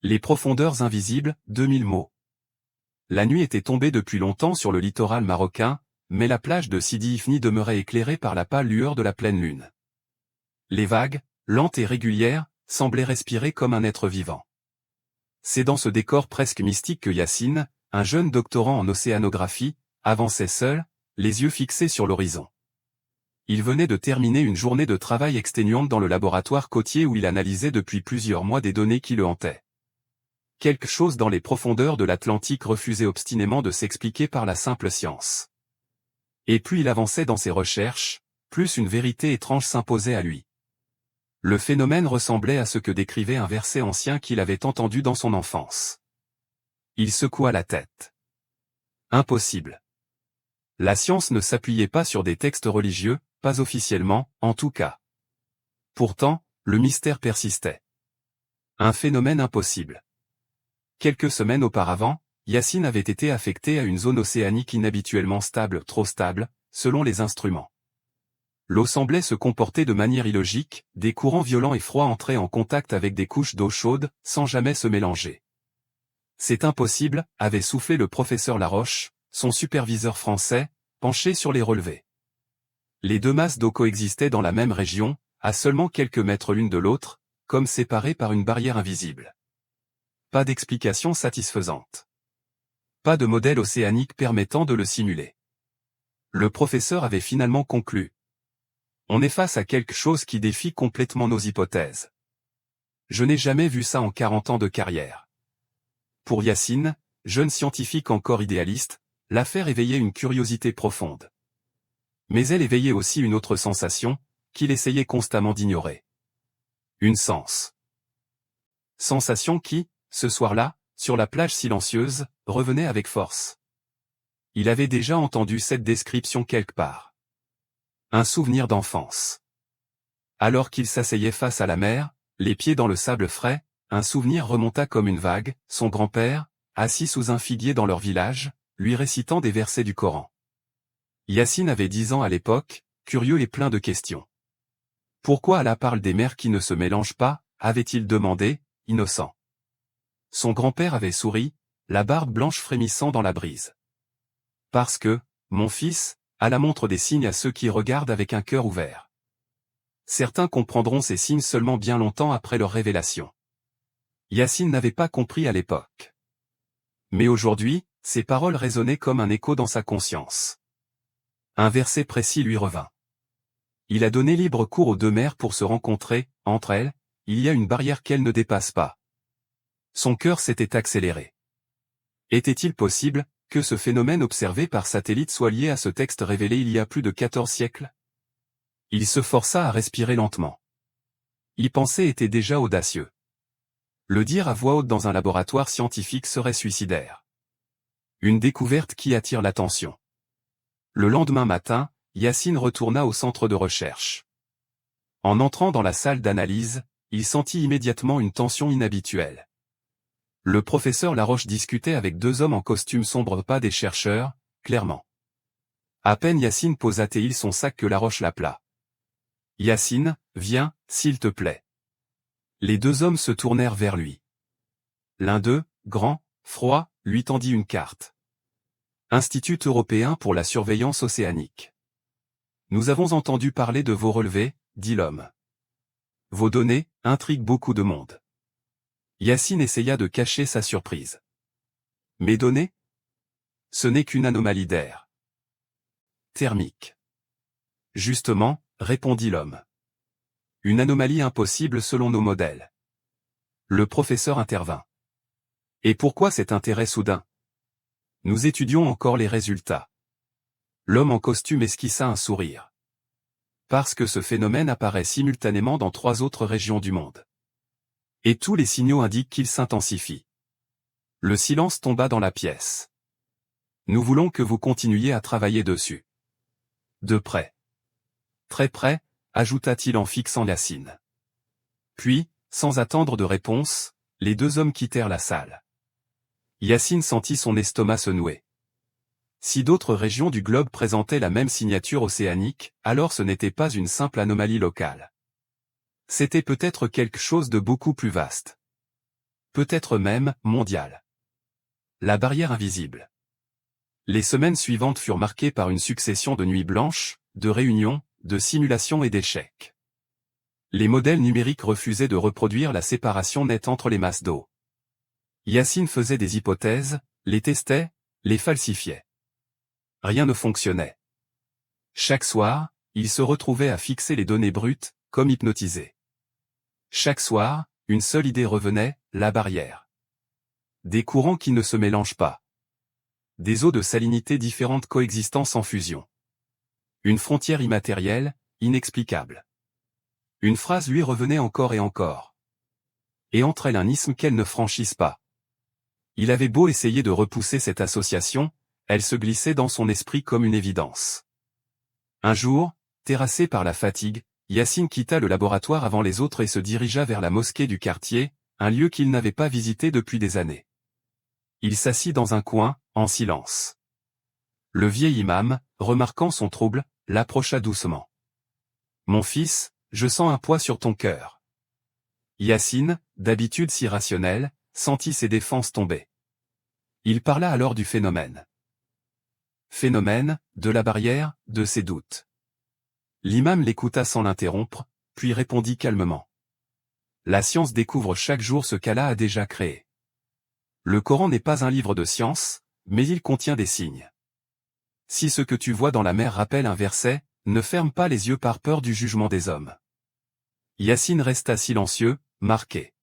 Les profondeurs invisibles, 2000 mots. La nuit était tombée depuis longtemps sur le littoral marocain, mais la plage de Sidi Ifni demeurait éclairée par la pâle lueur de la pleine lune. Les vagues, lentes et régulières, semblaient respirer comme un être vivant. C'est dans ce décor presque mystique que Yacine, un jeune doctorant en océanographie, avançait seul, les yeux fixés sur l'horizon. Il venait de terminer une journée de travail exténuante dans le laboratoire côtier où il analysait depuis plusieurs mois des données qui le hantaient. Quelque chose dans les profondeurs de l'Atlantique refusait obstinément de s'expliquer par la simple science. Et plus il avançait dans ses recherches, plus une vérité étrange s'imposait à lui. Le phénomène ressemblait à ce que décrivait un verset ancien qu'il avait entendu dans son enfance. Il secoua la tête. Impossible. La science ne s'appuyait pas sur des textes religieux, pas officiellement, en tout cas. Pourtant, le mystère persistait. Un phénomène impossible. Quelques semaines auparavant, Yacine avait été affecté à une zone océanique inhabituellement stable, trop stable, selon les instruments. L'eau semblait se comporter de manière illogique, des courants violents et froids entraient en contact avec des couches d'eau chaude, sans jamais se mélanger. C'est impossible, avait soufflé le professeur Laroche, son superviseur français, penché sur les relevés. Les deux masses d'eau coexistaient dans la même région, à seulement quelques mètres l'une de l'autre, comme séparées par une barrière invisible. Pas d'explication satisfaisante. Pas de modèle océanique permettant de le simuler. Le professeur avait finalement conclu. On est face à quelque chose qui défie complètement nos hypothèses. Je n'ai jamais vu ça en 40 ans de carrière. Pour Yacine, jeune scientifique encore idéaliste, l'affaire éveillait une curiosité profonde. Mais elle éveillait aussi une autre sensation, qu'il essayait constamment d'ignorer. Une sensation qui, ce soir-là, sur la plage silencieuse, revenait avec force. Il avait déjà entendu cette description quelque part. Un souvenir d'enfance. Alors qu'il s'asseyait face à la mer, les pieds dans le sable frais, un souvenir remonta comme une vague, son grand-père, assis sous un figuier dans leur village, lui récitant des versets du Coran. Yacine avait 10 ans à l'époque, curieux et plein de questions. Pourquoi Allah parle des mers qui ne se mélangent pas, avait-il demandé, innocent. Son grand-père avait souri, la barbe blanche frémissant dans la brise. Parce que, mon fils, Allah montre des signes à ceux qui regardent avec un cœur ouvert. Certains comprendront ces signes seulement bien longtemps après leur révélation. Yacine n'avait pas compris à l'époque. Mais aujourd'hui, ces paroles résonnaient comme un écho dans sa conscience. Un verset précis lui revint. Il a donné libre cours aux deux mers pour se rencontrer, entre elles, il y a une barrière qu'elles ne dépassent pas. Son cœur s'était accéléré. Était-il possible que ce phénomène observé par satellite soit lié à ce texte révélé il y a plus de 14 siècles? Il se força à respirer lentement. Y penser était déjà audacieux. Le dire à voix haute dans un laboratoire scientifique serait suicidaire. Une découverte qui attire l'attention. Le lendemain matin, Yacine retourna au centre de recherche. En entrant dans la salle d'analyse, il sentit immédiatement une tension inhabituelle. Le professeur Laroche discutait avec deux hommes en costume sombre, pas des chercheurs, clairement. À peine Yacine posa-t-il son sac que Laroche l'appela. « Yacine, viens, s'il te plaît. » Les deux hommes se tournèrent vers lui. L'un d'eux, grand, froid, lui tendit une carte. « Institut européen pour la surveillance océanique. »« Nous avons entendu parler de vos relevés, » dit l'homme. « Vos données intriguent beaucoup de monde. » Yacine essaya de cacher sa surprise. « Mes données ? Ce n'est qu'une anomalie d'air thermique. » « Justement, » répondit l'homme. « Une anomalie impossible selon nos modèles. » Le professeur intervint. « Et pourquoi cet intérêt soudain ? Nous étudions encore les résultats. » L'homme en costume esquissa un sourire. « Parce que ce phénomène apparaît simultanément dans 3 autres régions du monde. Et tous les signaux indiquent qu'il s'intensifie. » Le silence tomba dans la pièce. « Nous voulons que vous continuiez à travailler dessus. » De près. Très près, ajouta-t-il en fixant Yacine. Puis, sans attendre de réponse, les deux hommes quittèrent la salle. Yacine sentit son estomac se nouer. Si d'autres régions du globe présentaient la même signature océanique, alors ce n'était pas une simple anomalie locale. C'était peut-être quelque chose de beaucoup plus vaste. peut-être même mondiale. La barrière invisible. Les semaines suivantes furent marquées par une succession de nuits blanches, de réunions, de simulations et d'échecs. Les modèles numériques refusaient de reproduire la séparation nette entre les masses d'eau. Yacine faisait des hypothèses, les testait, les falsifiait. Rien ne fonctionnait. Chaque soir, il se retrouvait à fixer les données brutes, comme hypnotisé. Chaque soir, une seule idée revenait, la barrière. Des courants qui ne se mélangent pas. Des eaux de salinité différentes coexistant sans fusion. Une frontière immatérielle, inexplicable. Une phrase lui revenait encore et encore. Et entre elles un isthme qu'elle ne franchisse pas. Il avait beau essayer de repousser cette association, elle se glissait dans son esprit comme une évidence. Un jour, terrassé par la fatigue, Yacine quitta le laboratoire avant les autres et se dirigea vers la mosquée du quartier, un lieu qu'il n'avait pas visité depuis des années. Il s'assit dans un coin, en silence. Le vieil imam, remarquant son trouble, l'approcha doucement. « Mon fils, je sens un poids sur ton cœur. » Yacine, d'habitude si rationnel, sentit ses défenses tomber. Il parla alors du phénomène. Phénomène, de la barrière, de ses doutes. L'imam l'écouta sans l'interrompre, puis répondit calmement. La science découvre chaque jour ce qu'Allah a déjà créé. Le Coran n'est pas un livre de science, mais il contient des signes. Si ce que tu vois dans la mer rappelle un verset, ne ferme pas les yeux par peur du jugement des hommes. Yacine resta silencieux, marqué.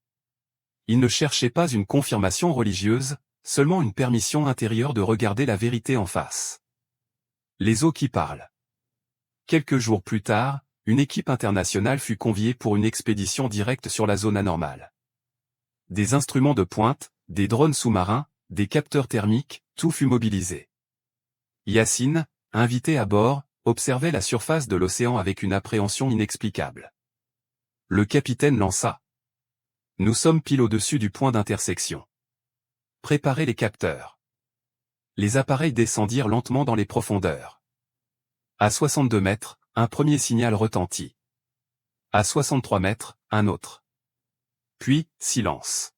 Il ne cherchait pas une confirmation religieuse, seulement une permission intérieure de regarder la vérité en face. Les eaux qui parlent. Quelques jours plus tard, une équipe internationale fut conviée pour une expédition directe sur la zone anormale. Des instruments de pointe, des drones sous-marins, des capteurs thermiques, tout fut mobilisé. Yacine, invité à bord, observait la surface de l'océan avec une appréhension inexplicable. Le capitaine lança. « Nous sommes pile au-dessus du point d'intersection. Préparez les capteurs. » Les appareils descendirent lentement dans les profondeurs. À 62 mètres, un premier signal retentit. À 63 mètres, un autre. Puis, silence.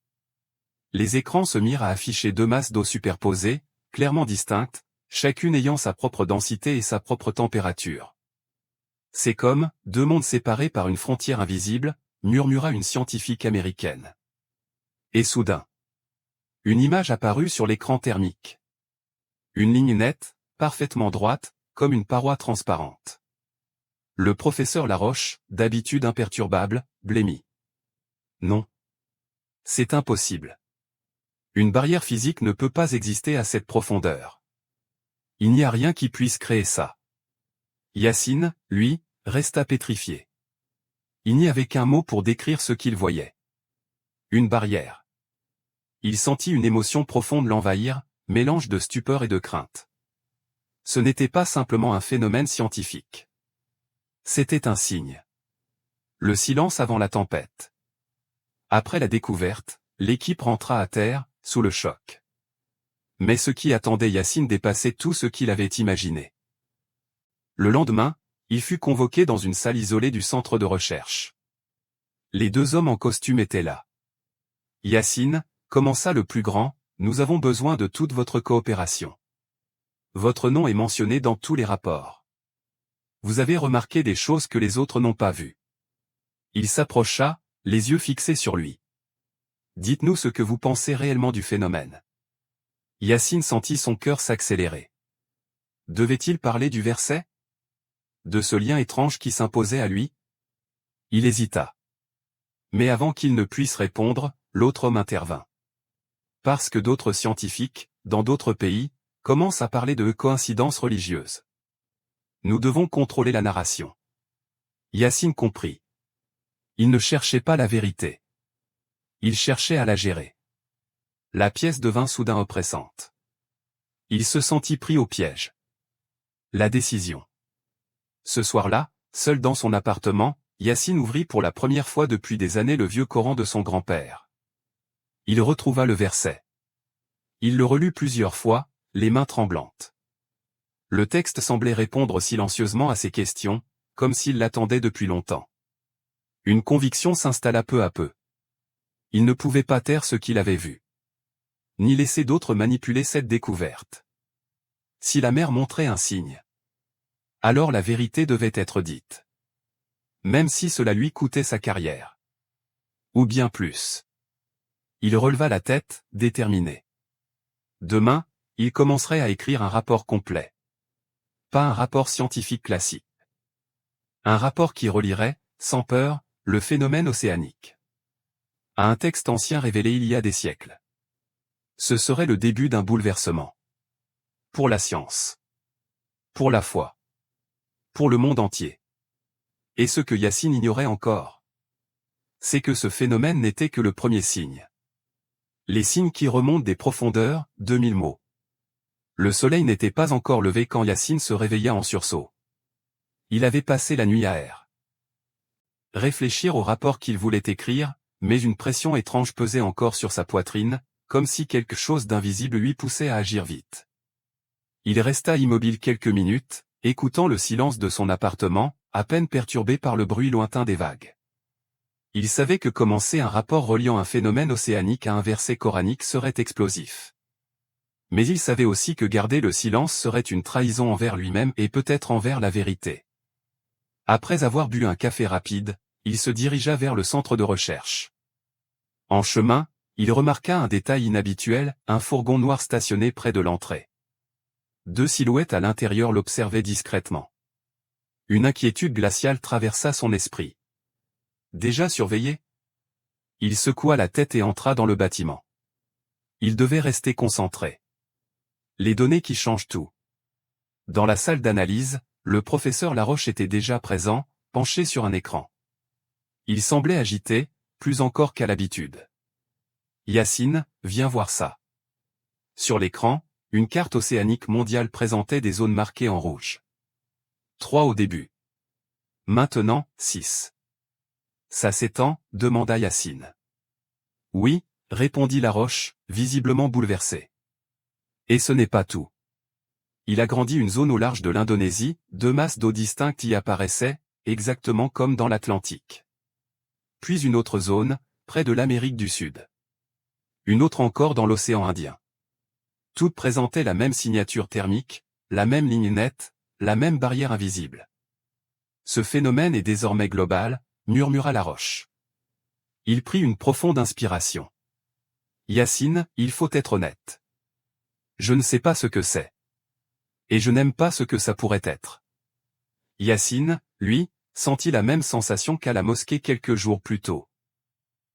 Les écrans se mirent à afficher deux masses d'eau superposées, clairement distinctes, chacune ayant sa propre densité et sa propre température. « C'est comme deux mondes séparés par une frontière invisible », murmura une scientifique américaine. Et soudain, une image apparut sur l'écran thermique. Une ligne nette, parfaitement droite, comme une paroi transparente. Le professeur Laroche, d'habitude imperturbable, blêmit. « Non. C'est impossible. Une barrière physique ne peut pas exister à cette profondeur. Il n'y a rien qui puisse créer ça. » Yacine, lui, resta pétrifié. Il n'y avait qu'un mot pour décrire ce qu'il voyait. Une barrière. Il sentit une émotion profonde l'envahir, mélange de stupeur et de crainte. Ce n'était pas simplement un phénomène scientifique. C'était un signe. Le silence avant la tempête. Après la découverte, l'équipe rentra à terre, sous le choc. Mais ce qui attendait Yacine dépassait tout ce qu'il avait imaginé. Le lendemain, il fut convoqué dans une salle isolée du centre de recherche. Les deux hommes en costume étaient là. « Yacine, » commença le plus grand, « nous avons besoin de toute votre coopération. Votre nom est mentionné dans tous les rapports. Vous avez remarqué des choses que les autres n'ont pas vues. » Il s'approcha, les yeux fixés sur lui. « Dites-nous ce que vous pensez réellement du phénomène. » Yacine sentit son cœur s'accélérer. Devait-il parler du verset? De ce lien étrange qui s'imposait à lui? Il hésita. Mais avant qu'il ne puisse répondre, l'autre homme intervint. Parce que d'autres scientifiques, dans d'autres pays, commencent à parler de coïncidences religieuses. Nous devons contrôler la narration. Yacine comprit. Il ne cherchait pas la vérité. Il cherchait à la gérer. La pièce devint soudain oppressante. Il se sentit pris au piège. La décision. Ce soir-là, seul dans son appartement, Yacine ouvrit pour la première fois depuis des années le vieux Coran de son grand-père. Il retrouva le verset. Il le relut plusieurs fois, les mains tremblantes. Le texte semblait répondre silencieusement à ses questions, comme s'il l'attendait depuis longtemps. Une conviction s'installa peu à peu. Il ne pouvait pas taire ce qu'il avait vu. Ni laisser d'autres manipuler cette découverte. Si la mer montrait un signe, alors la vérité devait être dite. Même si cela lui coûtait sa carrière. Ou bien plus. Il releva la tête, déterminé. Demain, il commencerait à écrire un rapport complet. Pas un rapport scientifique classique. Un rapport qui relierait, sans peur, le phénomène océanique à un texte ancien révélé il y a des siècles. Ce serait le début d'un bouleversement. Pour la science. Pour la foi. Pour le monde entier. Et ce que Yacine ignorait encore, c'est que ce phénomène n'était que le premier signe. Les signes qui remontent des profondeurs, 2000 mots. Le soleil n'était pas encore levé quand Yacine se réveilla en sursaut. Il avait passé la nuit à réfléchir au rapport qu'il voulait écrire, mais une pression étrange pesait encore sur sa poitrine, comme si quelque chose d'invisible lui poussait à agir vite. Il resta immobile quelques minutes, écoutant le silence de son appartement, à peine perturbé par le bruit lointain des vagues. Il savait que commencer un rapport reliant un phénomène océanique à un verset coranique serait explosif. Mais il savait aussi que garder le silence serait une trahison envers lui-même et peut-être envers la vérité. Après avoir bu un café rapide, il se dirigea vers le centre de recherche. En chemin, il remarqua un détail inhabituel, un fourgon noir stationné près de l'entrée. Deux silhouettes à l'intérieur l'observaient discrètement. Une inquiétude glaciale traversa son esprit. Déjà surveillé? Il secoua la tête et entra dans le bâtiment. Il devait rester concentré. Les données qui changent tout. Dans la salle d'analyse, le professeur Laroche était déjà présent, penché sur un écran. Il semblait agité, plus encore qu'à l'habitude. Yacine, viens voir ça. Sur l'écran, une carte océanique mondiale présentait des zones marquées en rouge. 3 au début. Maintenant, 6. Ça s'étend, demanda Yacine. Oui, répondit Laroche, visiblement bouleversé. Et ce n'est pas tout. Il agrandit une zone au large de l'Indonésie, deux masses d'eau distinctes y apparaissaient, exactement comme dans l'Atlantique. Puis une autre zone, près de l'Amérique du Sud. Une autre encore dans l'océan Indien. Toutes présentaient la même signature thermique, la même ligne nette, la même barrière invisible. Ce phénomène est désormais global, murmura Laroche. Il prit une profonde inspiration. Yacine, il faut être honnête. Je ne sais pas ce que c'est. Et je n'aime pas ce que ça pourrait être. Yacine, lui, sentit la même sensation qu'à la mosquée quelques jours plus tôt.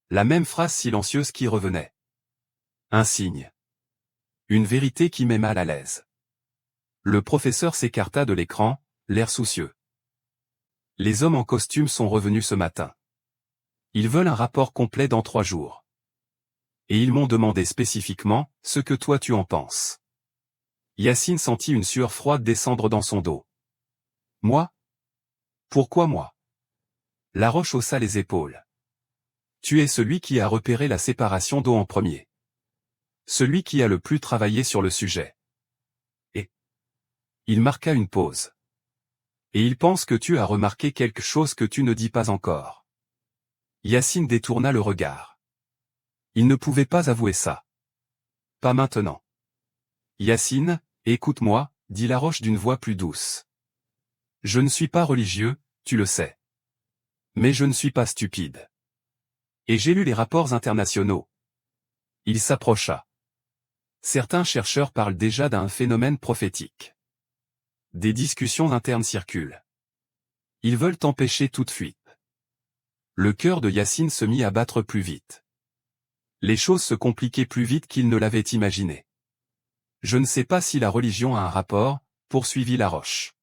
La même phrase silencieuse qui revenait. Un signe. Une vérité qui met mal à l'aise. Le professeur s'écarta de l'écran, l'air soucieux. Les hommes en costume sont revenus ce matin. Ils veulent un rapport complet dans 3 jours. Et ils m'ont demandé spécifiquement ce que toi tu en penses. Yacine sentit une sueur froide descendre dans son dos. Moi? Pourquoi moi? Laroche haussa les épaules. Tu es celui qui a repéré la séparation d'eau en premier. Celui qui a le plus travaillé sur le sujet. Et il marqua une pause. Et il pense que tu as remarqué quelque chose que tu ne dis pas encore. Yacine détourna le regard. Il ne pouvait pas avouer ça. Pas maintenant. Yacine, écoute-moi, dit Laroche d'une voix plus douce. Je ne suis pas religieux, tu le sais. Mais je ne suis pas stupide. Et j'ai lu les rapports internationaux. Il s'approcha. Certains chercheurs parlent déjà d'un phénomène prophétique. Des discussions internes circulent. Ils veulent empêcher toute fuite. Le cœur de Yacine se mit à battre plus vite. Les choses se compliquaient plus vite qu'il ne l'avait imaginé. Je ne sais pas si la religion a un rapport, poursuivit Laroche.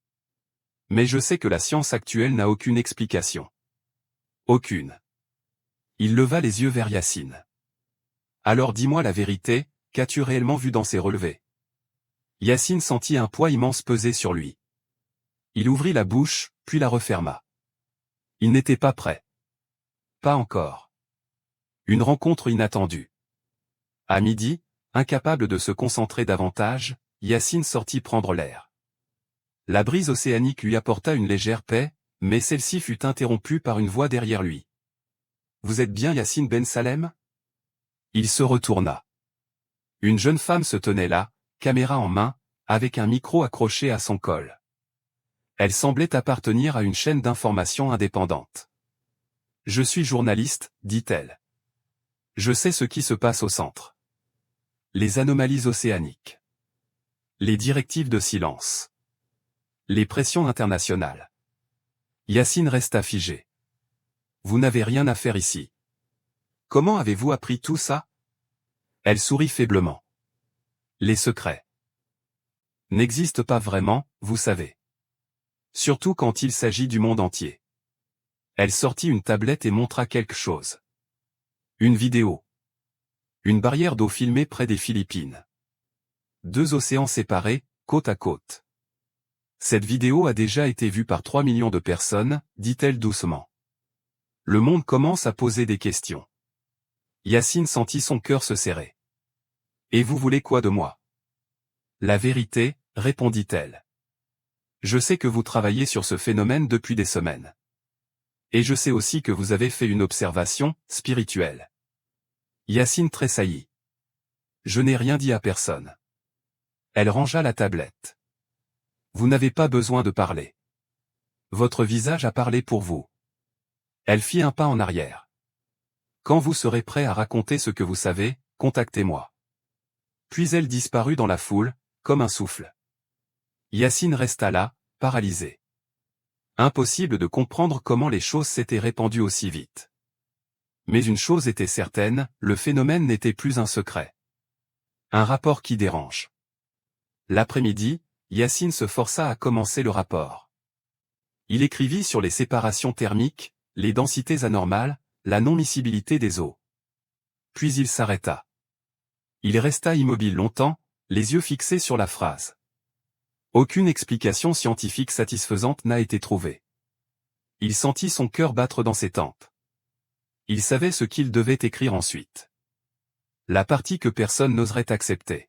Mais je sais que la science actuelle n'a aucune explication. Aucune. Il leva les yeux vers Yacine. Alors dis-moi la vérité, qu'as-tu réellement vu dans ces relevés? Yacine sentit un poids immense peser sur lui. Il ouvrit la bouche, puis la referma. Il n'était pas prêt. Pas encore. Une rencontre inattendue. À midi, incapable de se concentrer davantage, Yacine sortit prendre l'air. La brise océanique lui apporta une légère paix, mais celle-ci fut interrompue par une voix derrière lui. Vous êtes bien Yacine Ben Salem? Il se retourna. Une jeune femme se tenait là, caméra en main, avec un micro accroché à son col. Elle semblait appartenir à une chaîne d'information indépendante. « Je suis journaliste, dit-elle. Je sais ce qui se passe au centre. Les anomalies océaniques. Les directives de silence. Les pressions internationales. » Yacine resta figé. « Vous n'avez rien à faire ici. Comment avez-vous appris tout ça ?» Elle sourit faiblement. « Les secrets n'existent pas vraiment, vous savez. Surtout quand il s'agit du monde entier. » Elle sortit une tablette et montra quelque chose. Une vidéo. Une barrière d'eau filmée près des Philippines. 2 océans séparés, côte à côte. Cette vidéo a déjà été vue par 3 millions de personnes, dit-elle doucement. Le monde commence à poser des questions. Yacine sentit son cœur se serrer. Et vous voulez quoi de moi? La vérité, répondit-elle. Je sais que vous travaillez sur ce phénomène depuis des semaines. Et je sais aussi que vous avez fait une observation spirituelle. Yacine tressaillit. Je n'ai rien dit à personne. Elle rangea la tablette. Vous n'avez pas besoin de parler. Votre visage a parlé pour vous. Elle fit un pas en arrière. Quand vous serez prêt à raconter ce que vous savez, contactez-moi. Puis elle disparut dans la foule, comme un souffle. Yacine resta là, paralysé. Impossible de comprendre comment les choses s'étaient répandues aussi vite. Mais une chose était certaine, le phénomène n'était plus un secret. Un rapport qui dérange. L'après-midi, Yacine se força à commencer le rapport. Il écrivit sur les séparations thermiques, les densités anormales, la non-miscibilité des eaux. Puis il s'arrêta. Il resta immobile longtemps, les yeux fixés sur la phrase. Aucune explication scientifique satisfaisante n'a été trouvée. Il sentit son cœur battre dans ses tempes. Il savait ce qu'il devait écrire ensuite. La partie que personne n'oserait accepter.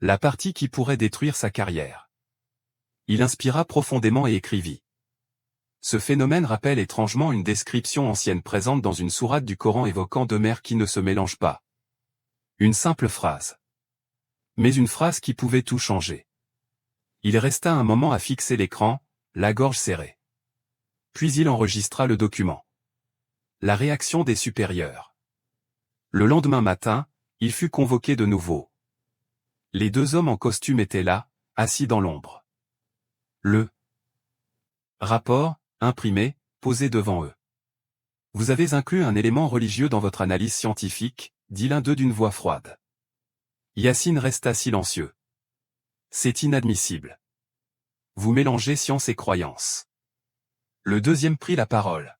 La partie qui pourrait détruire sa carrière. Il inspira profondément et écrivit. Ce phénomène rappelle étrangement une description ancienne présente dans une sourate du Coran évoquant 2 mers qui ne se mélangent pas. Une simple phrase. Mais une phrase qui pouvait tout changer. Il resta un moment à fixer l'écran, la gorge serrée. Puis il enregistra le document. La réaction des supérieurs. Le lendemain matin, il fut convoqué de nouveau. Les 2 hommes en costume étaient là, assis dans l'ombre. Le rapport, imprimé, posé devant eux. Vous avez inclus un élément religieux dans votre analyse scientifique, dit l'un d'eux d'une voix froide. Yacine resta silencieux. C'est inadmissible. Vous mélangez science et croyance. Le deuxième prit la parole.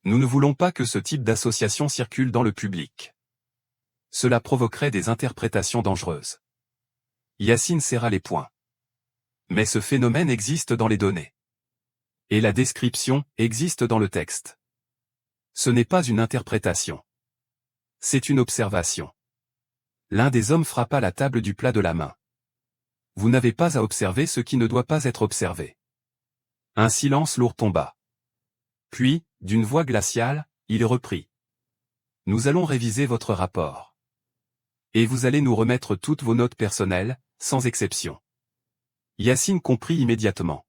Nous ne voulons pas que ce type d'association circule dans le public. Cela provoquerait des interprétations dangereuses. Yacine serra les poings. Mais ce phénomène existe dans les données. Et la description existe dans le texte. Ce n'est pas une interprétation. C'est une observation. L'un des hommes frappa la table du plat de la main. Vous n'avez pas à observer ce qui ne doit pas être observé. Un silence lourd tomba. Puis, d'une voix glaciale, il reprit. Nous allons réviser votre rapport. Et vous allez nous remettre toutes vos notes personnelles, sans exception. Yacine comprit immédiatement.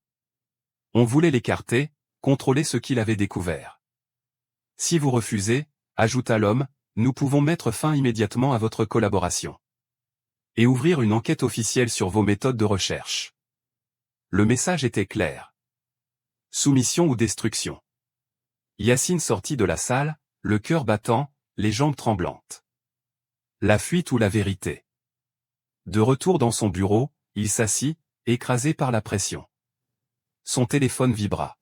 On voulait l'écarter, contrôler ce qu'il avait découvert. Si vous refusez, ajouta l'homme, nous pouvons mettre fin immédiatement à votre collaboration. Et ouvrir une enquête officielle sur vos méthodes de recherche. Le message était clair. Soumission ou destruction. Yacine sortit de la salle, le cœur battant, les jambes tremblantes. La fuite ou la vérité. De retour dans son bureau, il s'assit, écrasé par la pression. Son téléphone vibra.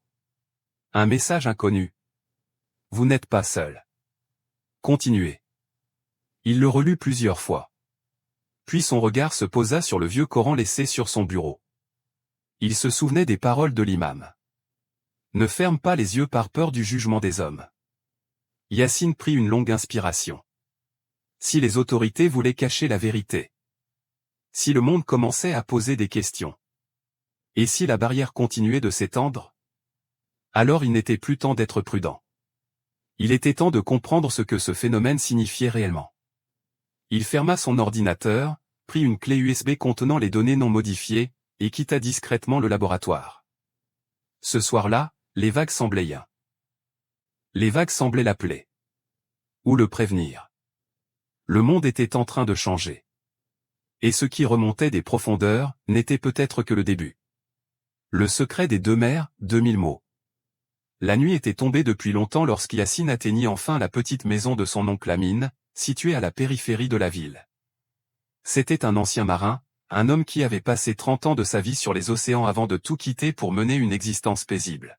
Un message inconnu. Vous n'êtes pas seul. Continuez. Il le relut plusieurs fois. Puis son regard se posa sur le vieux Coran laissé sur son bureau. Il se souvenait des paroles de l'imam. Ne ferme pas les yeux par peur du jugement des hommes. Yacine prit une longue inspiration. Si les autorités voulaient cacher la vérité. Si le monde commençait à poser des questions. Et si la barrière continuait de s'étendre? Alors il n'était plus temps d'être prudent. Il était temps de comprendre ce que ce phénomène signifiait réellement. Il ferma son ordinateur, prit une clé USB contenant les données non modifiées, et quitta discrètement le laboratoire. Ce soir-là, les vagues semblaient Les vagues semblaient l'appeler. Ou le prévenir. Le monde était en train de changer. Et ce qui remontait des profondeurs, n'était peut-être que le début. Le secret des deux mers, 2000 mots. La nuit était tombée depuis longtemps lorsqu'Yacine atteignit enfin la petite maison de son oncle Amine, située à la périphérie de la ville. C'était un ancien marin, un homme qui avait passé 30 ans de sa vie sur les océans avant de tout quitter pour mener une existence paisible.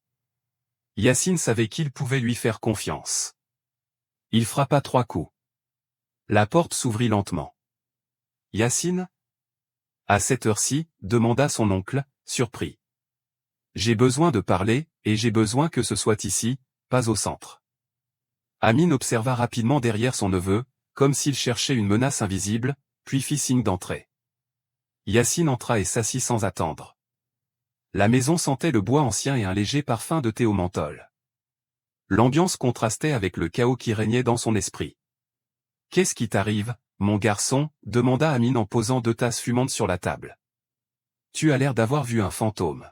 Yacine savait qu'il pouvait lui faire confiance. Il frappa 3 coups. La porte s'ouvrit lentement. « Yacine ?» À cette heure-ci, demanda son oncle, surpris. « J'ai besoin de parler, et j'ai besoin que ce soit ici, pas au centre. » Amine observa rapidement derrière son neveu, comme s'il cherchait une menace invisible, puis fit signe d'entrer. Yacine entra et s'assit sans attendre. La maison sentait le bois ancien et un léger parfum de thé au menthol. L'ambiance contrastait avec le chaos qui régnait dans son esprit. « Qu'est-ce qui t'arrive, mon garçon ?» demanda Amine en posant 2 tasses fumantes sur la table. « Tu as l'air d'avoir vu un fantôme. »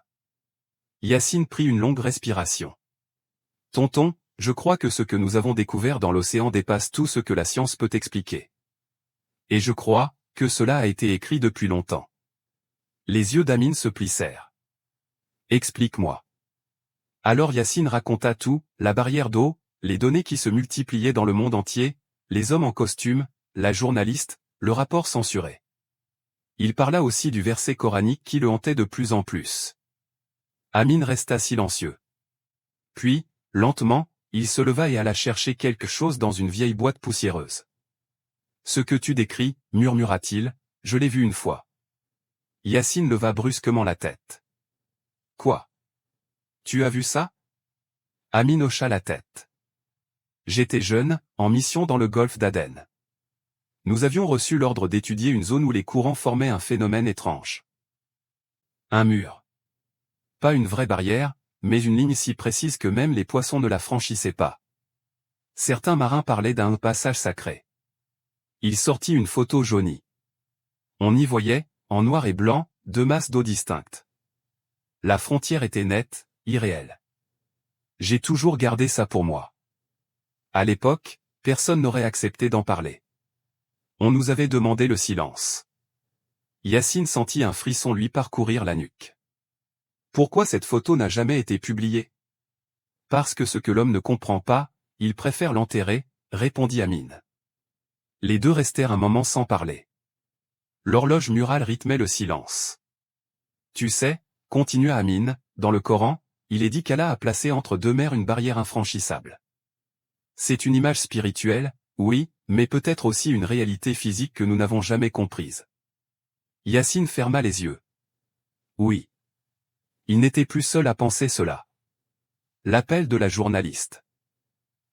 Yacine prit une longue respiration. « Tonton, je crois que ce que nous avons découvert dans l'océan dépasse tout ce que la science peut expliquer. Et je crois que cela a été écrit depuis longtemps. » Les yeux d'Amine se plissèrent. « Explique-moi. » Alors Yacine raconta tout, la barrière d'eau, les données qui se multipliaient dans le monde entier, les hommes en costume, la journaliste, le rapport censuré. Il parla aussi du verset coranique qui le hantait de plus en plus. Amine resta silencieux. Puis, lentement, il se leva et alla chercher quelque chose dans une vieille boîte poussiéreuse. « Ce que tu décris, murmura-t-il, je l'ai vu une fois. » Yacine leva brusquement la tête. « Quoi? Tu as vu ça ?» Amine hocha la tête. « J'étais jeune, en mission dans le golfe d'Aden. Nous avions reçu l'ordre d'étudier une zone où les courants formaient un phénomène étrange. Un mur. Pas une vraie barrière, mais une ligne si précise que même les poissons ne la franchissaient pas. Certains marins parlaient d'un passage sacré. Il sortit une photo jaunie. On y voyait, en noir et blanc, 2 masses d'eau distinctes. La frontière était nette, irréelle. J'ai toujours gardé ça pour moi. À l'époque, personne n'aurait accepté d'en parler. On nous avait demandé le silence. » Yacine sentit un frisson lui parcourir la nuque. « Pourquoi cette photo n'a jamais été publiée ? » « Parce que ce que l'homme ne comprend pas, il préfère l'enterrer, » répondit Amine. Les deux restèrent un moment sans parler. L'horloge murale rythmait le silence. « Tu sais, » continua Amine, « dans le Coran, il est dit qu'Allah a placé entre 2 mers une barrière infranchissable. C'est une image spirituelle, oui, mais peut-être aussi une réalité physique que nous n'avons jamais comprise. » Yacine ferma les yeux. Oui. Il n'était plus seul à penser cela. L'appel de la journaliste.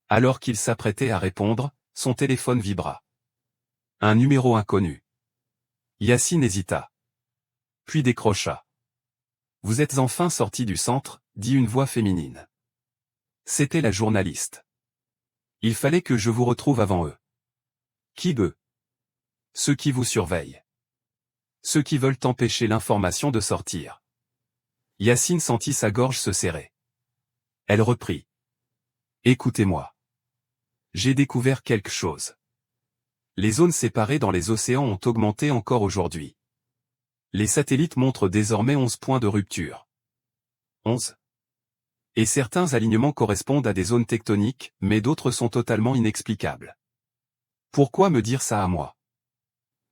Alors qu'il s'apprêtait à répondre, son téléphone vibra. Un numéro inconnu. Yacine hésita. Puis décrocha. « Vous êtes enfin sorti du centre » dit une voix féminine. C'était la journaliste. « Il fallait que je vous retrouve avant eux. » Qui eux ? Ceux qui vous surveillent. Ceux qui veulent empêcher l'information de sortir. Yacine sentit sa gorge se serrer. Elle reprit. « Écoutez-moi. J'ai découvert quelque chose. Les zones séparées dans les océans ont augmenté encore aujourd'hui. Les satellites montrent désormais 11 points de rupture. 11. Et certains alignements correspondent à des zones tectoniques, mais d'autres sont totalement inexplicables. Pourquoi me dire ça à moi ?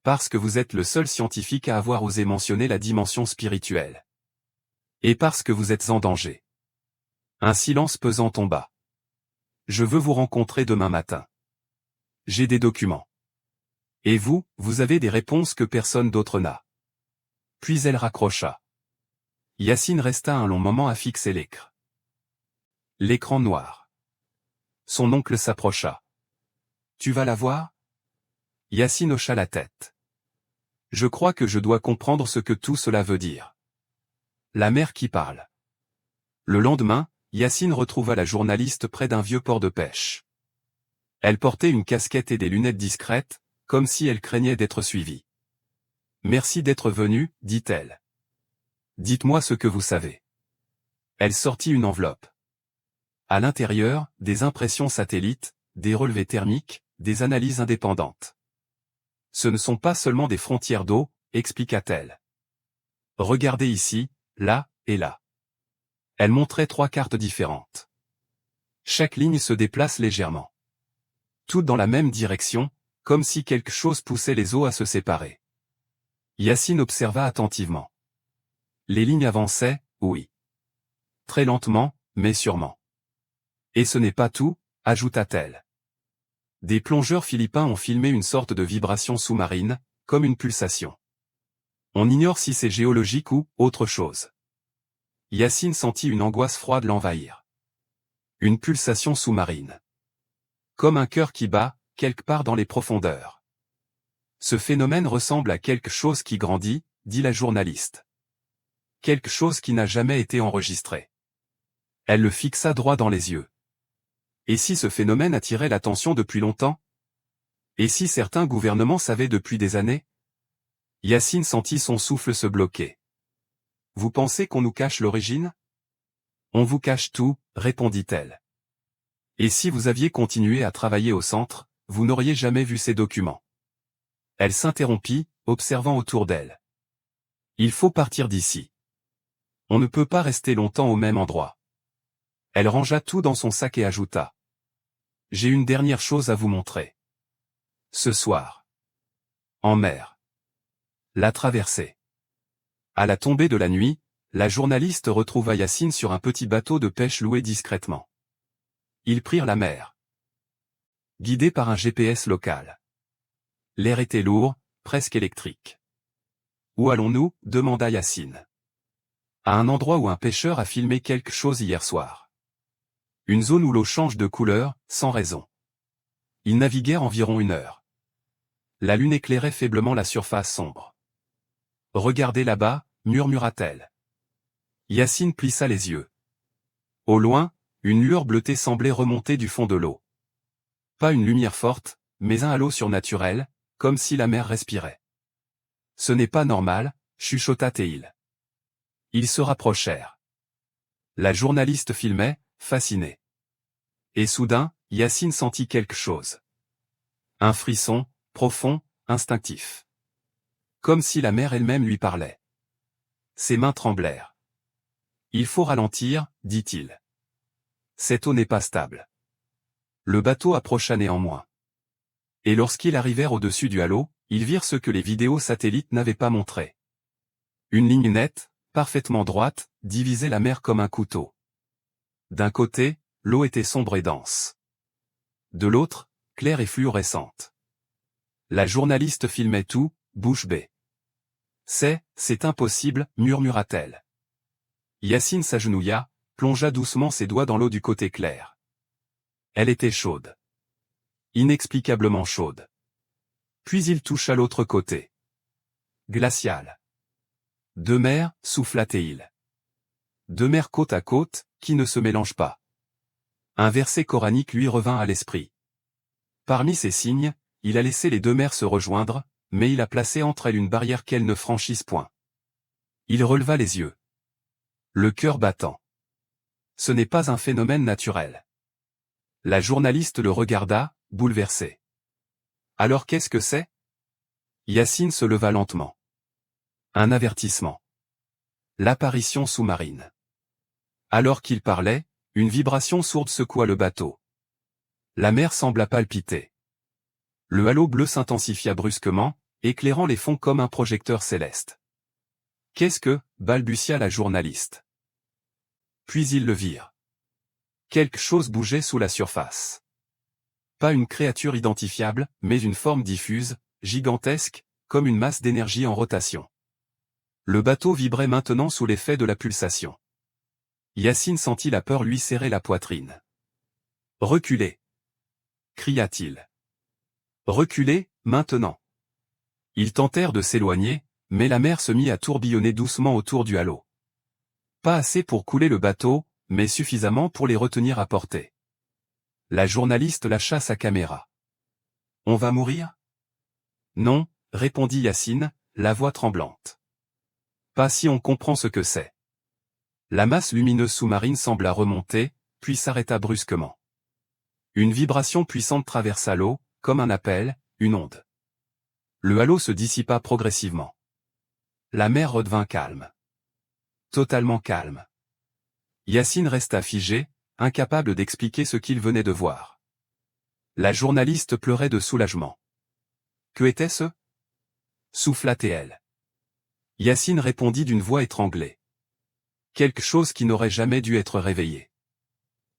Parce que vous êtes le seul scientifique à avoir osé mentionner la dimension spirituelle. Et parce que vous êtes en danger. » Un silence pesant tomba. « Je veux vous rencontrer demain matin. J'ai des documents. Et vous, vous avez des réponses que personne d'autre n'a. » Puis elle raccrocha. Yacine resta un long moment à fixer l'écran. L'écran noir. Son oncle s'approcha. « Tu vas la voir ?» Yacine hocha la tête. « Je crois que je dois comprendre ce que tout cela veut dire. » La mer qui parle. Le lendemain, Yacine retrouva la journaliste près d'un vieux port de pêche. Elle portait une casquette et des lunettes discrètes, comme si elle craignait d'être suivie. Merci d'être venu, dit-elle. Dites-moi ce que vous savez. Elle sortit une enveloppe. À l'intérieur, des impressions satellites, des relevés thermiques, des analyses indépendantes. Ce ne sont pas seulement des frontières d'eau, expliqua-t-elle. Regardez ici, là, et là. Elle montrait 3 cartes différentes. Chaque ligne se déplace légèrement. Toutes dans la même direction, comme si quelque chose poussait les eaux à se séparer. Yacine observa attentivement. Les lignes avançaient, oui. Très lentement, mais sûrement. Et ce n'est pas tout, ajouta-t-elle. Des plongeurs philippins ont filmé une sorte de vibration sous-marine, comme une pulsation. On ignore si c'est géologique ou autre chose. Yacine sentit une angoisse froide l'envahir. Une pulsation sous-marine. Comme un cœur qui bat, quelque part dans les profondeurs. Ce phénomène ressemble à quelque chose qui grandit, dit la journaliste. Quelque chose qui n'a jamais été enregistré. Elle le fixa droit dans les yeux. Et si ce phénomène attirait l'attention depuis longtemps? Et si certains gouvernements savaient depuis des années? Yacine sentit son souffle se bloquer. Vous pensez qu'on nous cache l'origine? On vous cache tout, répondit-elle. Et si vous aviez continué à travailler au centre, vous n'auriez jamais vu ces documents. Elle s'interrompit, observant autour d'elle. Il faut partir d'ici. On ne peut pas rester longtemps au même endroit. Elle rangea tout dans son sac et ajouta. J'ai une dernière chose à vous montrer. Ce soir. En mer. La traversée. À la tombée de la nuit, la journaliste retrouva Yacine sur un petit bateau de pêche loué discrètement. Ils prirent la mer. Guidés par un GPS local. L'air était lourd, presque électrique. Où allons-nous? Demanda Yacine. À un endroit où un pêcheur a filmé quelque chose hier soir. Une zone où l'eau change de couleur, sans raison. Ils naviguèrent environ 1 heure. La lune éclairait faiblement la surface sombre. Regardez là-bas, murmura-t-elle. Yacine plissa les yeux. Au loin, une lueur bleutée semblait remonter du fond de l'eau. Pas une lumière forte, mais un halo surnaturel, comme si la mer respirait. Ce n'est pas normal, chuchota Théil. Ils se rapprochèrent. La journaliste filmait, fascinée. Et soudain, Yacine sentit quelque chose. Un frisson, profond, instinctif. Comme si la mer elle-même lui parlait. Ses mains tremblèrent. Il faut ralentir, dit-il. Cette eau n'est pas stable. Le bateau approcha néanmoins. Et lorsqu'ils arrivèrent au-dessus du halo, ils virent ce que les vidéos satellites n'avaient pas montré. Une ligne nette, parfaitement droite, divisait la mer comme un couteau. D'un côté, l'eau était sombre et dense. De l'autre, claire et fluorescente. La journaliste filmait tout, bouche bée. C'est impossible, murmura-t-elle. Yacine s'agenouilla, plongea doucement ses doigts dans l'eau du côté clair. Elle était chaude. Inexplicablement chaude. Puis il toucha l'autre côté. Glacial. 2 mers, souffla Théil. 2 mers côte à côte, qui ne se mélangent pas. Un verset coranique lui revint à l'esprit. Parmi ces signes, il a laissé les 2 mers se rejoindre, mais il a placé entre elles une barrière qu'elles ne franchissent point. Il releva les yeux. Le cœur battant. Ce n'est pas un phénomène naturel. La journaliste le regarda, bouleversée. Alors qu'est-ce que c'est? Yacine se leva lentement. Un avertissement. L'apparition sous-marine. Alors qu'il parlait, une vibration sourde secoua le bateau. La mer sembla palpiter. Le halo bleu s'intensifia brusquement, éclairant les fonds comme un projecteur céleste. Qu'est-ce que? Balbutia la journaliste. Puis ils le virent. Quelque chose bougeait sous la surface. Pas une créature identifiable, mais une forme diffuse, gigantesque, comme une masse d'énergie en rotation. Le bateau vibrait maintenant sous l'effet de la pulsation. Yacine sentit la peur lui serrer la poitrine. « Reculez !» cria-t-il. « Reculez, maintenant !» Ils tentèrent de s'éloigner, mais la mer se mit à tourbillonner doucement autour du halo. Pas assez pour couler le bateau, mais suffisamment pour les retenir à portée. La journaliste lâcha sa caméra. « On va mourir ?» Non, répondit Yacine, la voix tremblante. Pas si on comprend ce que c'est. La masse lumineuse sous-marine sembla remonter, puis s'arrêta brusquement. Une vibration puissante traversa l'eau, comme un appel, une onde. Le halo se dissipa progressivement. La mer redevint calme. Totalement calme. Yacine resta figé, incapable d'expliquer ce qu'il venait de voir. La journaliste pleurait de soulagement. Que était-ce? Souffla-t-elle. Yacine répondit d'une voix étranglée. Quelque chose qui n'aurait jamais dû être réveillé.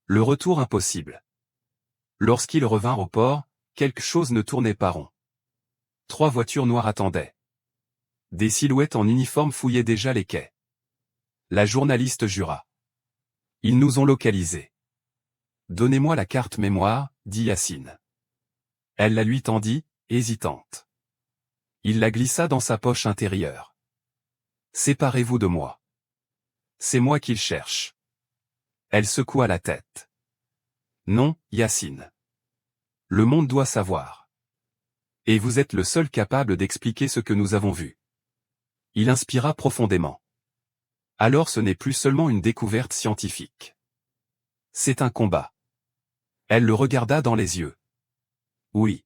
Le retour impossible. Lorsqu'il revint au port, quelque chose ne tournait pas rond. 3 voitures noires attendaient. Des silhouettes en uniforme fouillaient déjà les quais. La journaliste jura. Ils nous ont localisés. Donnez-moi la carte mémoire, dit Yacine. Elle la lui tendit, hésitante. Il la glissa dans sa poche intérieure. Séparez-vous de moi. C'est moi qu'il cherche. Elle secoua la tête. Non, Yacine. Le monde doit savoir. Et vous êtes le seul capable d'expliquer ce que nous avons vu. Il inspira profondément. Alors ce n'est plus seulement une découverte scientifique. C'est un combat. Elle le regarda dans les yeux. Oui.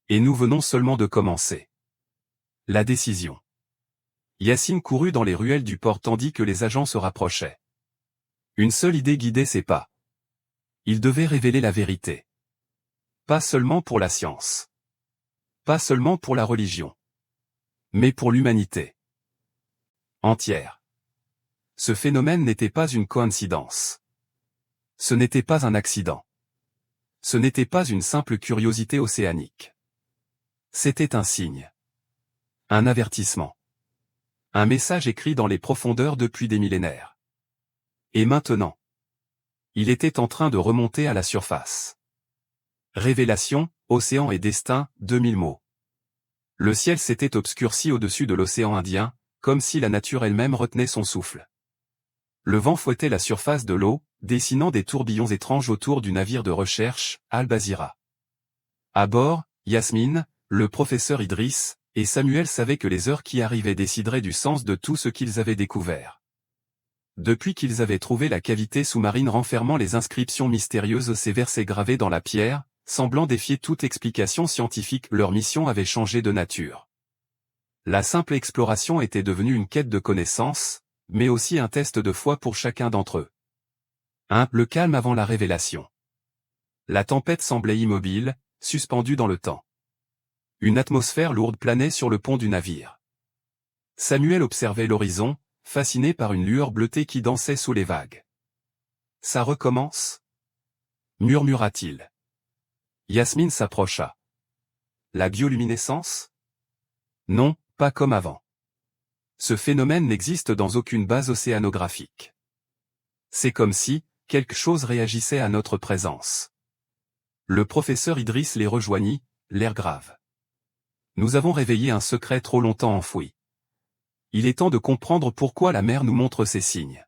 Et nous venons seulement de commencer. La décision. Yacine courut dans les ruelles du port tandis que les agents se rapprochaient. Une seule idée guidait ses pas. Il devait révéler la vérité. Pas seulement pour la science. Pas seulement pour la religion. Mais pour l'humanité. Entière. Ce phénomène n'était pas une coïncidence. Ce n'était pas un accident. Ce n'était pas une simple curiosité océanique. C'était un signe. Un avertissement. Un message écrit dans les profondeurs depuis des millénaires. Et maintenant, il était en train de remonter à la surface. Révélation, océan et destin, 2000 mots. Le ciel s'était obscurci au-dessus de l'océan Indien, comme si la nature elle-même retenait son souffle. Le vent fouettait la surface de l'eau, dessinant des tourbillons étranges autour du navire de recherche, Al-Bazira. À bord, Yasmine, le professeur Idriss, et Samuel savaient que les heures qui arrivaient décideraient du sens de tout ce qu'ils avaient découvert. Depuis qu'ils avaient trouvé la cavité sous-marine renfermant les inscriptions mystérieuses, ces versets gravés dans la pierre, semblant défier toute explication scientifique, leur mission avait changé de nature. La simple exploration était devenue une quête de connaissances, mais aussi un test de foi pour chacun d'entre eux. Le calme avant la révélation. La tempête semblait immobile, suspendue dans le temps. Une atmosphère lourde planait sur le pont du navire. Samuel observait l'horizon, fasciné par une lueur bleutée qui dansait sous les vagues. « Ça recommence » murmura-t-il. Yasmine s'approcha. « La bioluminescence ? Non, pas comme avant. Ce phénomène n'existe dans aucune base océanographique. C'est comme si, quelque chose réagissait à notre présence. » Le professeur Idriss les rejoignit, l'air grave. « Nous avons réveillé un secret trop longtemps enfoui. Il est temps de comprendre pourquoi la mer nous montre ces signes. »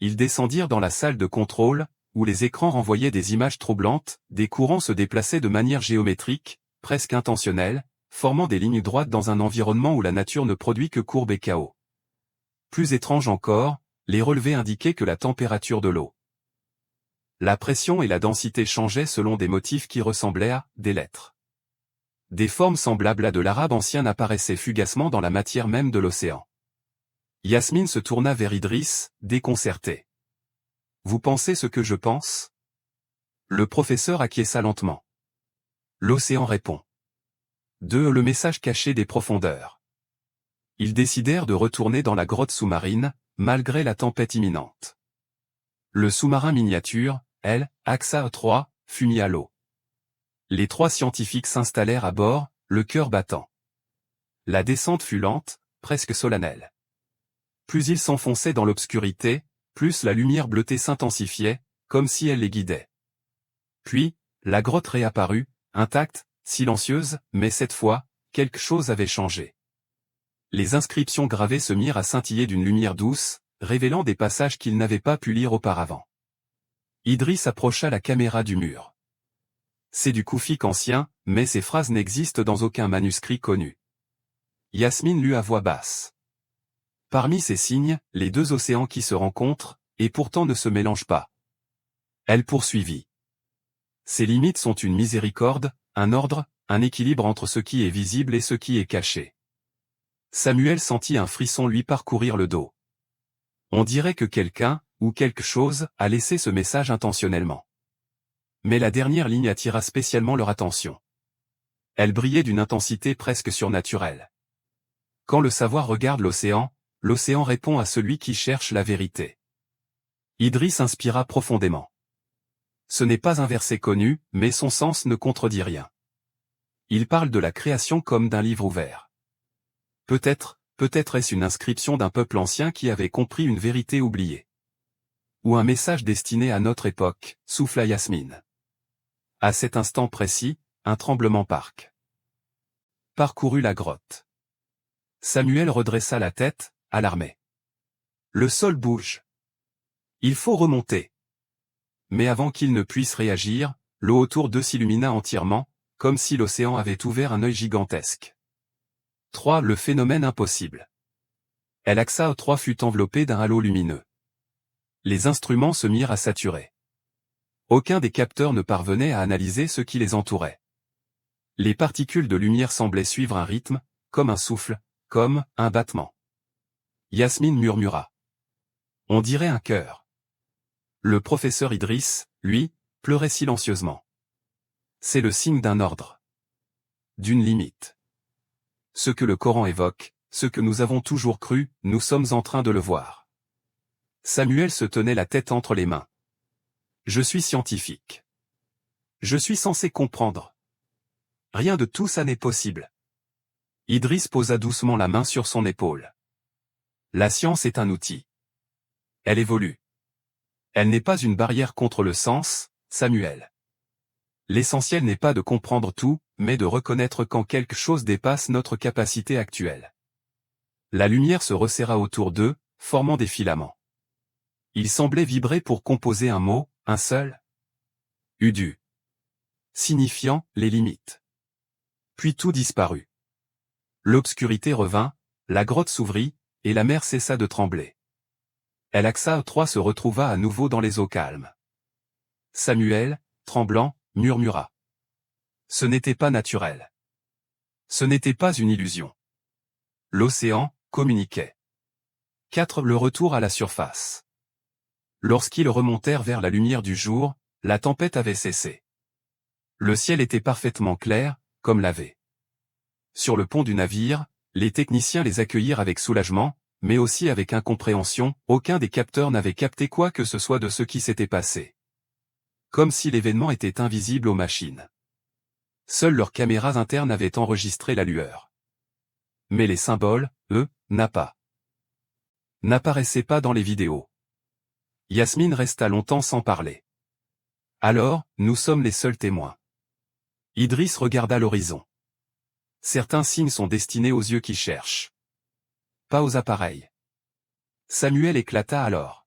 Ils descendirent dans la salle de contrôle, où les écrans renvoyaient des images troublantes, des courants se déplaçaient de manière géométrique, presque intentionnelle, formant des lignes droites dans un environnement où la nature ne produit que courbes et chaos. Plus étrange encore, les relevés indiquaient que la température de l'eau, la pression et la densité changeaient selon des motifs qui ressemblaient à des lettres. Des formes semblables à de l'arabe ancien apparaissaient fugacement dans la matière même de l'océan. Yasmine se tourna vers Idriss, déconcerté. « Vous pensez ce que je pense ?» Le professeur acquiesça lentement. L'océan répond. Le message caché des profondeurs. Ils décidèrent de retourner dans la grotte sous-marine, malgré la tempête imminente. Le sous-marin miniature, Axa 3, fut mis à l'eau. Les 3 scientifiques s'installèrent à bord, le cœur battant. La descente fut lente, presque solennelle. Plus ils s'enfonçaient dans l'obscurité, plus la lumière bleutée s'intensifiait, comme si elle les guidait. Puis, la grotte réapparut, intacte, silencieuse, mais cette fois, quelque chose avait changé. Les inscriptions gravées se mirent à scintiller d'une lumière douce, révélant des passages qu'ils n'avaient pas pu lire auparavant. Idriss approcha la caméra du mur. C'est du koufik ancien, mais ces phrases n'existent dans aucun manuscrit connu. Yasmine lut à voix basse. Parmi ces signes, les deux océans qui se rencontrent, et pourtant ne se mélangent pas. Elle poursuivit. Ces limites sont une miséricorde, un ordre, un équilibre entre ce qui est visible et ce qui est caché. Samuel sentit un frisson lui parcourir le dos. On dirait que quelqu'un, ou quelque chose, a laissé ce message intentionnellement. Mais la dernière ligne attira spécialement leur attention. Elle brillait d'une intensité presque surnaturelle. Quand le savoir regarde l'océan, l'océan répond à celui qui cherche la vérité. Idriss inspira profondément. Ce n'est pas un verset connu, mais son sens ne contredit rien. Il parle de la création comme d'un livre ouvert. Peut-être est-ce une inscription d'un peuple ancien qui avait compris une vérité oubliée. Ou un message destiné à notre époque, souffla Yasmine. À cet instant précis, un tremblement parcourut la grotte. Samuel redressa la tête, alarmé. Le sol bouge. Il faut remonter. Mais avant qu'il ne puisse réagir, l'eau autour d'eux s'illumina entièrement, comme si l'océan avait ouvert un œil gigantesque. 3. Le phénomène impossible. El Aqsa 3 fut enveloppé d'un halo lumineux. Les instruments se mirent à saturer. Aucun des capteurs ne parvenait à analyser ce qui les entourait. Les particules de lumière semblaient suivre un rythme, comme un souffle, comme un battement. Yasmine murmura. On dirait un cœur. Le professeur Idriss, lui, pleurait silencieusement. C'est le signe d'un ordre. D'une limite. Ce que le Coran évoque, ce que nous avons toujours cru, nous sommes en train de le voir. Samuel se tenait la tête entre les mains. Je suis scientifique. Je suis censé comprendre. Rien de tout ça n'est possible. Idriss posa doucement la main sur son épaule. La science est un outil. Elle évolue. Elle n'est pas une barrière contre le sens, Samuel. L'essentiel n'est pas de comprendre tout, mais de reconnaître quand quelque chose dépasse notre capacité actuelle. La lumière se resserra autour d'eux, formant des filaments. Ils semblaient vibrer pour composer un mot, un seul. Udu. Signifiant les limites. Puis tout disparut. L'obscurité revint, la grotte s'ouvrit, et la mer cessa de trembler. El Aqsa 3 se retrouva à nouveau dans les eaux calmes. Samuel, tremblant, murmura. Ce n'était pas naturel. Ce n'était pas une illusion. L'océan communiquait. 4. Le retour à la surface. Lorsqu'ils remontèrent vers la lumière du jour, la tempête avait cessé. Le ciel était parfaitement clair, comme la veille. Sur le pont du navire, les techniciens les accueillirent avec soulagement, mais aussi avec incompréhension, aucun des capteurs n'avait capté quoi que ce soit de ce qui s'était passé. Comme si l'événement était invisible aux machines. Seules leurs caméras internes avaient enregistré la lueur. Mais les symboles, eux, n'apparaissaient pas dans les vidéos. Yasmine resta longtemps sans parler. Alors, nous sommes les seuls témoins. Idriss regarda l'horizon. Certains signes sont destinés aux yeux qui cherchent. Pas aux appareils. Samuel éclata alors.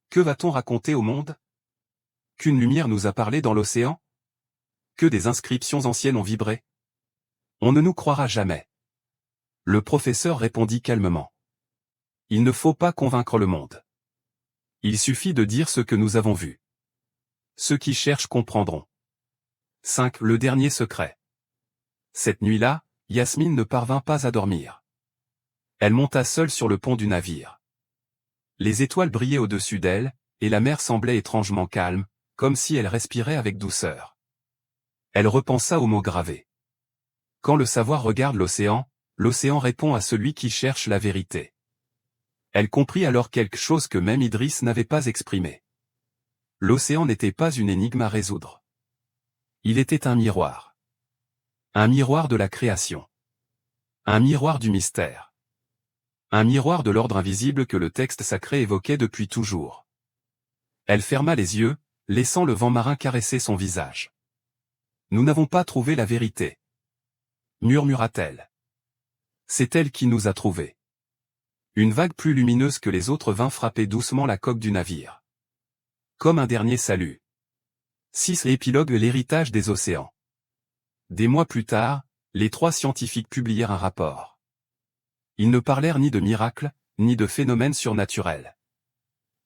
Que va-t-on raconter au monde? Qu'une lumière nous a parlé dans l'océan? Que des inscriptions anciennes ont vibré? On ne nous croira jamais. Le professeur répondit calmement. Il ne faut pas convaincre le monde. Il suffit de dire ce que nous avons vu. Ceux qui cherchent comprendront. 5. Le dernier secret. Cette nuit-là, Yasmine ne parvint pas à dormir. Elle monta seule sur le pont du navire. Les étoiles brillaient au-dessus d'elle, et la mer semblait étrangement calme, comme si elle respirait avec douceur. Elle repensa aux mots gravés. Quand le savoir regarde l'océan, l'océan répond à celui qui cherche la vérité. Elle comprit alors quelque chose que même Idriss n'avait pas exprimé. L'océan n'était pas une énigme à résoudre. Il était un miroir. Un miroir de la création. Un miroir du mystère. Un miroir de l'ordre invisible que le texte sacré évoquait depuis toujours. Elle ferma les yeux, laissant le vent marin caresser son visage. Nous n'avons pas trouvé la vérité. Murmura-t-elle. C'est elle qui nous a trouvés. Une vague plus lumineuse que les autres vint frapper doucement la coque du navire. Comme un dernier salut. 6. Épilogue l'héritage des océans. Des mois plus tard, les 3 scientifiques publièrent un rapport. Ils ne parlèrent ni de miracles, ni de phénomènes surnaturels.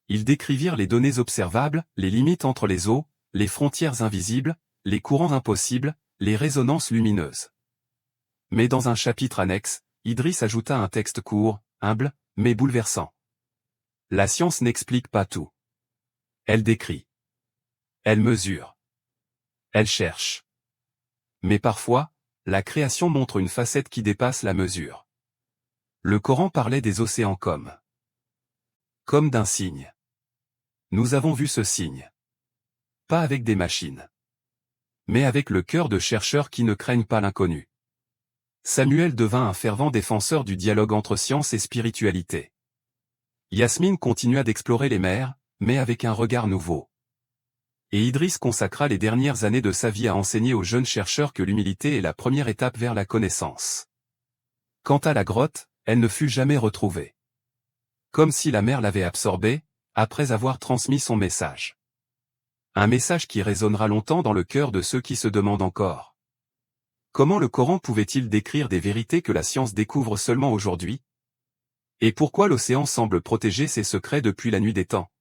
Ils décrivirent les données observables, les limites entre les eaux, les frontières invisibles, les courants impossibles, les résonances lumineuses. Mais dans un chapitre annexe, Idriss ajouta un texte court, humble, mais bouleversant. La science n'explique pas tout. Elle décrit. Elle mesure. Elle cherche. Mais parfois, la création montre une facette qui dépasse la mesure. Le Coran parlait des océans comme d'un signe. Nous avons vu ce signe. Pas avec des machines. Mais avec le cœur de chercheurs qui ne craignent pas l'inconnu. Samuel devint un fervent défenseur du dialogue entre science et spiritualité. Yasmine continua d'explorer les mers, mais avec un regard nouveau. Et Idriss consacra les dernières années de sa vie à enseigner aux jeunes chercheurs que l'humilité est la première étape vers la connaissance. Quant à la grotte, elle ne fut jamais retrouvée. Comme si la mer l'avait absorbée, après avoir transmis son message. Un message qui résonnera longtemps dans le cœur de ceux qui se demandent encore. Comment le Coran pouvait-il décrire des vérités que la science découvre seulement aujourd'hui? Et pourquoi l'océan semble protéger ses secrets depuis la nuit des temps?